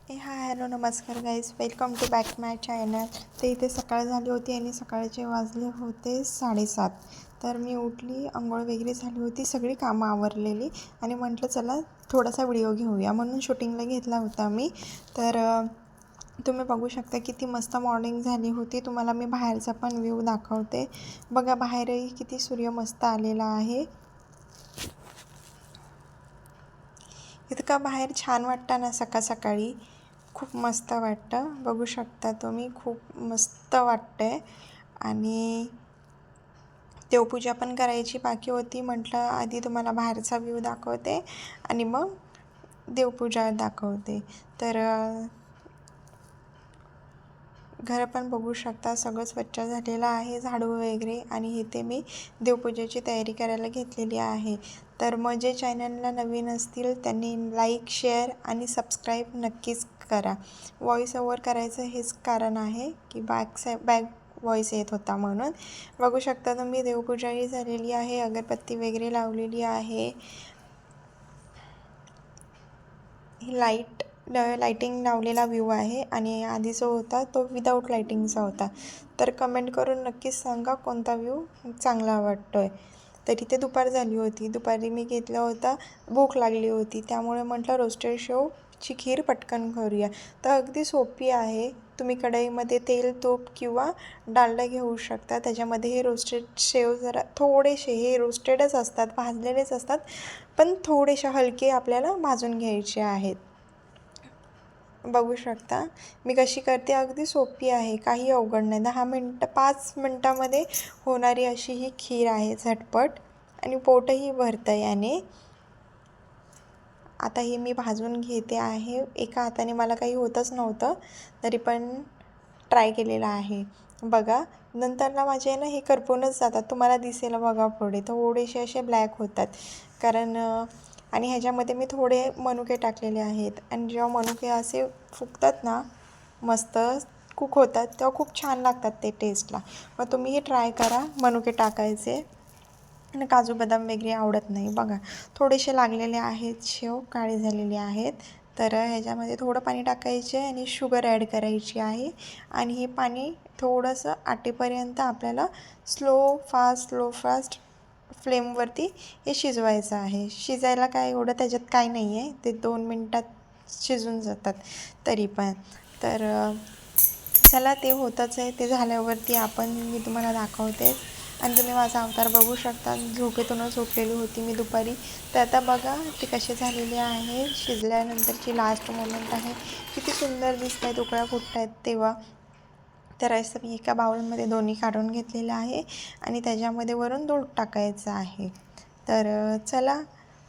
हाय hello नमस्कार guys, welcome to back my channel. तर इथे सकाळ झाली होती आणि सकाळचे वाजले होते 7:30. तर मी उठली, अंघोळ वगैरे झाली होती, सगळी कामं आवरलेली आणि म्हटलं चला थोडासा व्हिडिओ घेऊया म्हणून शूटिंगला घेतला होता मी. तर तुम्ही बघू शकता किती मस्त मॉर्निंग झाली होती. तुम्हाला मी बाहेरचा पण व्ह्यू दाखवते. बघा बाहेरही किती सूर्य मस्त आलेला आहे. इतका बाहेर छान वाटतं ना सकाळ सकाळी, खूप मस्त वाटतं. बघू शकता तुम्ही, खूप मस्त वाटतंय. आणि देवपूजा पण करायची बाकी होती. म्हटलं आधी तुम्हाला बाहेरचा व्ह्यू दाखवते आणि मग देवपूजा दाखवते. तर घर पण बघू शकता, सगळं स्वच्छ झालेलं आहे, झाडू वगैरे. आणि इथे मी देवपूजेची तयारी करायला घेतलेली आहे. तर मग जे चॅनलला नवीन असतील त्यांनी लाईक, शेअर आणि सबस्क्राईब नक्कीच करा. व्हॉईस ओव्हर करायचं हेच कारण आहे की बॅक व्हॉईस येत होता म्हणून. बघू शकता तुम्ही, देवपूजाही झालेली आहे, अगरबत्ती वगैरे लावलेली आहे. ही लाईटिंग लावलेला व्ह्यू आहे आणि आधी जो होता तो विदाऊट लाईटिंगचा होता. तर कमेंट करून नक्कीच सांगा कोणता व्ह्यू चांगला वाटतो आहे. तर इथे दुपार झाली होती. दुपारी मी घेतलं होतं, भूक लागली होती त्यामुळे म्हटलं रोस्टेड शेवची खीर पटकन करूया. तर अगदी सोपी आहे. तुम्ही कढईमध्ये तेल, तूप किंवा डालडा घेऊ शकता. त्याच्यामध्ये हे रोस्टेड शेव जरा थोडेसे, हे रोस्टेडच असतात, भाजलेलेच असतात, पण थोडेसे हलके आपल्याला भाजून घ्यायचे आहेत. बघू शकता मी कशी करते, अगदी सोपी आहे, काही अवघड नाही. 5 मिनटामध्ये होणारी अशी ही खीर आहे, झटपट, आणि पोटही भरतं याने. आता ही मी भाजून घेते आहे. एका हाताने मला काही होतच नव्हतं, तरी पण ट्राय केलेला आहे. बघा नंतरला माझे ना हे करपूनच जातात. तुम्हाला दिसेल बघा, पुढे थोडेसे असे ब्लॅक होतात कारण. आणि ह्याच्यामध्ये मी थोडे मनुके टाकलेले आहेत. आणि जेव्हा मनुके असे फुगतात ना, मस्त कुक होतात, तेव्हा खूप छान लागतात ते टेस्टला. मग तुम्ही हे ट्राय करा. मनुके टाकायचे आणि काजू बदाम वगैरे आवडत नाही. बघा थोडेसे लागलेले आहेत, शेव काळे झालेले आहेत. तर ह्याच्यामध्ये थोडं पाणी टाकायचे आणि शुगर ॲड करायची आहे. आणि हे पाणी थोडंसं आटेपर्यंत आपल्याला स्लो फास्ट फ्लेमवरती हे शिजवायचं आहे. शिजायला काय एवढं त्याच्यात काय नाही आहे, ते 2 मिनटात शिजून जातात तरी पण. तर चला ते होतच आहे. ते झाल्यावरती मी तुम्हाला दाखवते. आणि तुम्ही माझा अवतार बघू शकता. झोपेतूनच उठलेली होती मी दुपारी. तर आता बघा ते कसे झालेले आहे. शिजल्यानंतरची लास्ट मोमेंट आहे. किती सुंदर दिसत आहेत, उकळ्या फुटत आहेत तेव्हा. तर असं मी एका बाउलमध्ये दोन्ही काढून घेतलेलं आहे आणि त्याच्यामध्ये वरून दूध टाकायचं आहे. तर चला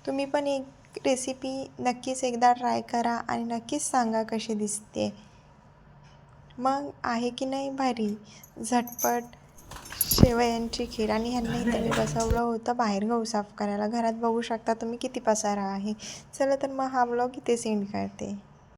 तुम्ही पण एक रेसिपी नक्कीच एकदा ट्राय करा आणि नक्कीच सांगा कशी दिसते. मग आहे की नाही भारी झटपट शेवयांची खीर. आणि ह्यांना इथे मी बसवलं होतं बाहेर गहू साफ करायला. घरात बघू शकता तुम्ही किती पसारा आहे. चला तर मग हा व्लॉग इथे सेंड करते.